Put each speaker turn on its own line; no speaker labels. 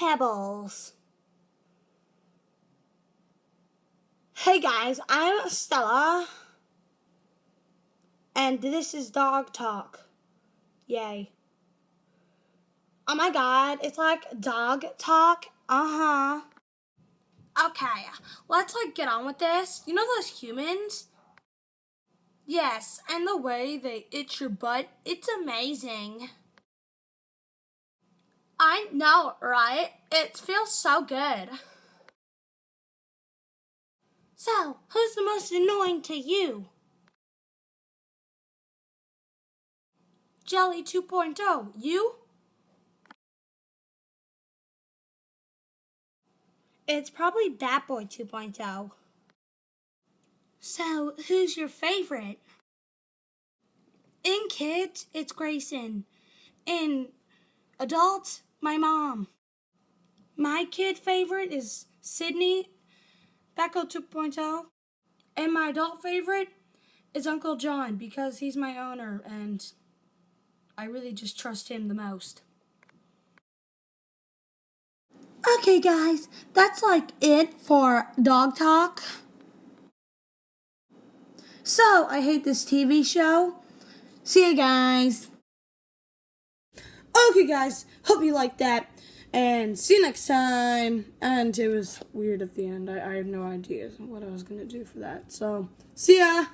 Pebbles. Hey guys, I'm Stella, and this is Dog Talk. Yay. Oh my god, it's like dog talk. Okay, let's get on with this. You know those humans? Yes, and the way they itch your butt, it's amazing. I know, right? It feels so good. So, who's the most annoying to you? Jelly 2.0, you? It's probably Bat Boy 2.0. So, who's your favorite? In kids, it's Grayson. In adults, my mom. My kid favorite is Sydney, Becco 2.0. And my adult favorite is Uncle John because he's my owner and I really just trust him the most. Okay, guys, that's it for Dog Talk. So, I hate this TV show. See you guys. Okay, guys, hope you liked that. And see you next time. And it was weird at the end. I have no idea what I was going to do for that. So, see ya.